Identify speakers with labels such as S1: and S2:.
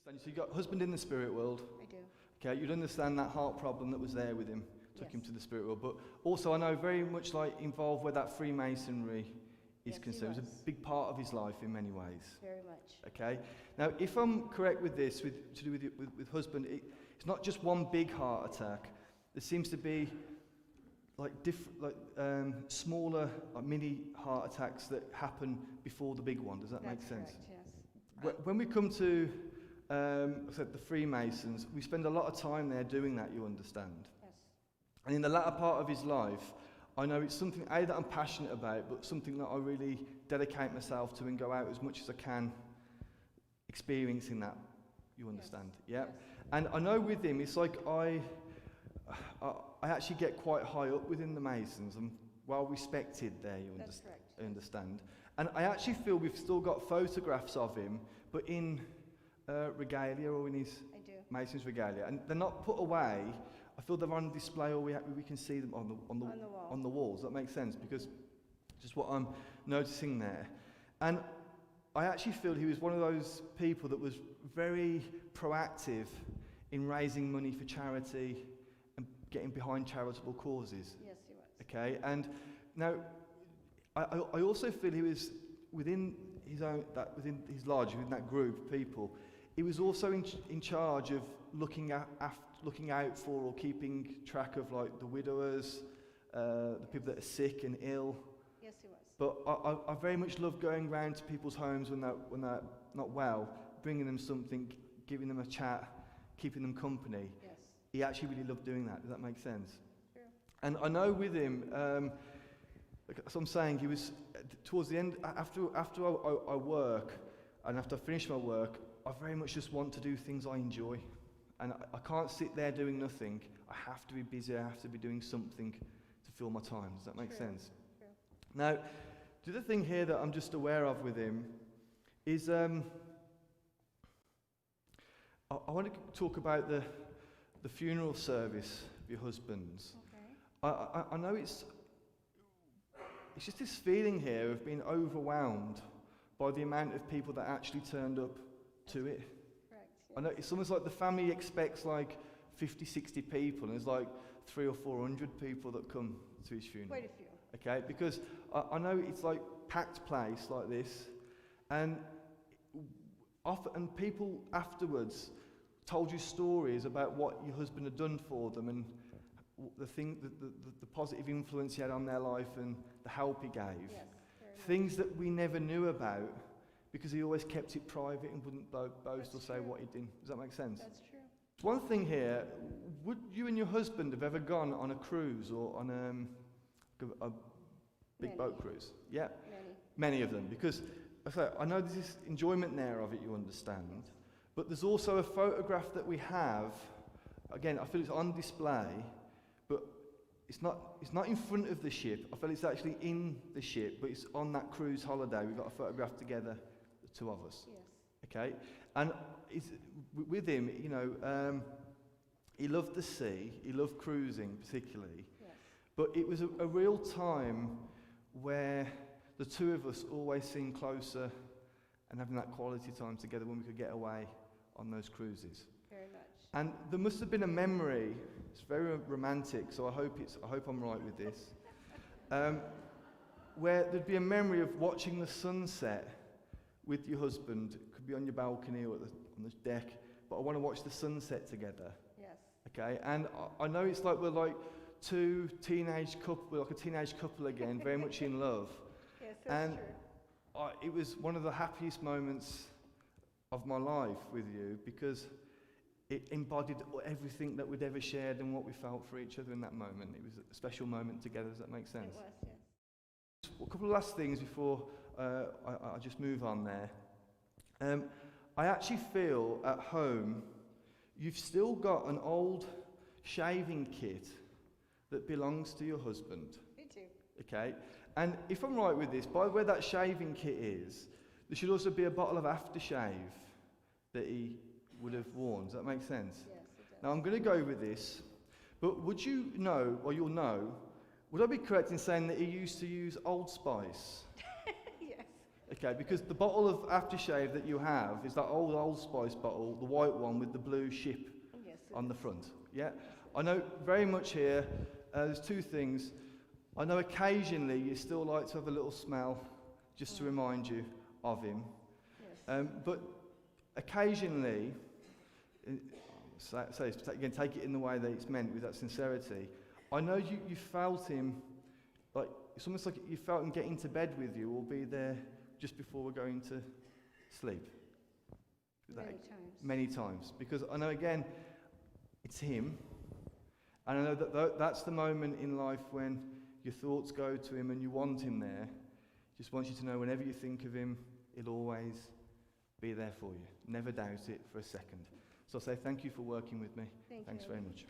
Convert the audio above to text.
S1: So you got husband in the spirit world.
S2: I do.
S1: Okay, you'd understand that heart problem that was there with him, took
S2: Yes.
S1: him to the spirit world. But also I know very much like involved where that Freemasonry is
S2: Yes, he
S1: concerned. It was
S2: was.
S1: a big part of his life in many ways.
S2: Very much.
S1: Okay, now if I'm correct with this, to do with husband, it's not just one big heart attack. There seems to be like smaller, like mini heart attacks that happen before the big one. Does that make sense?
S2: That's correct, yes.
S1: When we come to I said the Freemasons, we spend a lot of time there doing that, you understand.
S2: Yes.
S1: And in the latter part of his life, I know it's something, A, that I'm passionate about, but something that I really dedicate myself to and go out as much as I can experiencing that, you understand.
S2: Yes.
S1: Yeah?
S2: Yes.
S1: And I know with him, it's like I actually get quite high up within the Masons. I'm well respected there,
S2: That's correct.
S1: I understand. And I actually feel we've still got photographs of him, but in regalia or in his
S2: I do.
S1: Mason's regalia, and they're not put away. I feel they're on display, or we can see them on the
S2: wall.
S1: on the walls. That makes sense because just what I'm noticing there. And I actually feel he was one of those people that was very proactive in raising money for charity and getting behind charitable causes.
S2: Yes, he was.
S1: Okay, and now I also feel he was within his lodge, within that group of people. He was also in charge of looking out for or keeping track of like the widowers, the people that are sick and ill.
S2: Yes, he was.
S1: But I very much love going round to people's homes when they're not well, bringing them something, giving them a chat, keeping them company.
S2: Yes.
S1: He actually really loved doing that. Does that make sense?
S2: True.
S1: And I know with him, as I'm saying, he was towards the end. After I work and after I finish my work, I very much just want to do things I enjoy, and I can't sit there doing nothing. I have to be busy. I have to be doing something to fill my time. Does that make
S2: True.
S1: sense?
S2: True.
S1: Now, the other thing here that I'm just aware of with him is I want to talk about the funeral service of your husband's.
S2: Okay.
S1: I know it's just this feeling here of being overwhelmed by the amount of people that actually turned up to it.
S2: Correct.
S1: I know it's almost like the family expects like 50, 60 people, and there's like 300 or 400 people that come to his funeral.
S2: Quite a few.
S1: Okay, because I know it's like packed place like this, and people afterwards told you stories about what your husband had done for them and the positive influence he had on their life and the help he gave.
S2: Yes. Very much.
S1: Things that we never knew about because he always kept it private and wouldn't boast or say what he did. Does that make sense?
S2: That's true.
S1: One thing here, would you and your husband have ever gone on a cruise or on a big
S2: Many.
S1: boat cruise? Yeah,
S2: Many.
S1: many of them. Because I know there's this enjoyment there of it, you understand. But there's also a photograph that we have. Again, I feel it's on display, but it's not in front of the ship. I feel it's actually in the ship, but it's on that cruise holiday. We've got a photograph together, the two of us.
S2: Yes.
S1: Okay, and with him, you know, he loved the sea. He loved cruising, particularly.
S2: Yes.
S1: But it was a real time where the two of us always seemed closer and having that quality time together when we could get away on those cruises.
S2: Very much.
S1: And there must have been a memory. It's very romantic, so I hope I'm right with this. Where there'd be a memory of watching the sunset with your husband. It could be on your balcony or on the deck, but I want to watch the sunset together.
S2: Yes.
S1: Okay, and I know it's like we're like we're like a teenage couple again, very much in love.
S2: Yes, that's
S1: And
S2: true.
S1: it was one of the happiest moments of my life with you because it embodied everything that we'd ever shared and what we felt for each other in that moment. It was a special moment together. Does that make sense?
S2: It was, yes.
S1: A couple of last things before I just move on there. I actually feel at home you've still got an old shaving kit that belongs to your husband.
S2: Me too.
S1: Okay? And if I'm right with this, by where that shaving kit is, there should also be a bottle of aftershave that he would have worn. Does that make sense?
S2: Yes, it does.
S1: Now I'm going to go with this, but would you know, or you'll know, would I be correct in saying that he used to use Old Spice?
S2: Yes.
S1: Okay, because the bottle of aftershave that you have is that Old Spice bottle, the white one with the blue ship
S2: Yes,
S1: on the front. Yeah, I know very much here. There's two things. I know occasionally you still like to have a little smell, just to remind you of him.
S2: yes.
S1: But occasionally, again, take it in the way that it's meant, with that sincerity. I know you felt him, like it's almost like you felt him get into bed with you, or be there just before we're going to sleep.
S2: Many times.
S1: Many times, because I know again, it's him, and I know that that's the moment in life when your thoughts go to him and you want him there. Just wants you to know, whenever you think of him, he'll always be there for you. Never doubt it for a second. So I say thank you for working with me.
S2: Thank
S1: Thanks
S2: you.
S1: very much.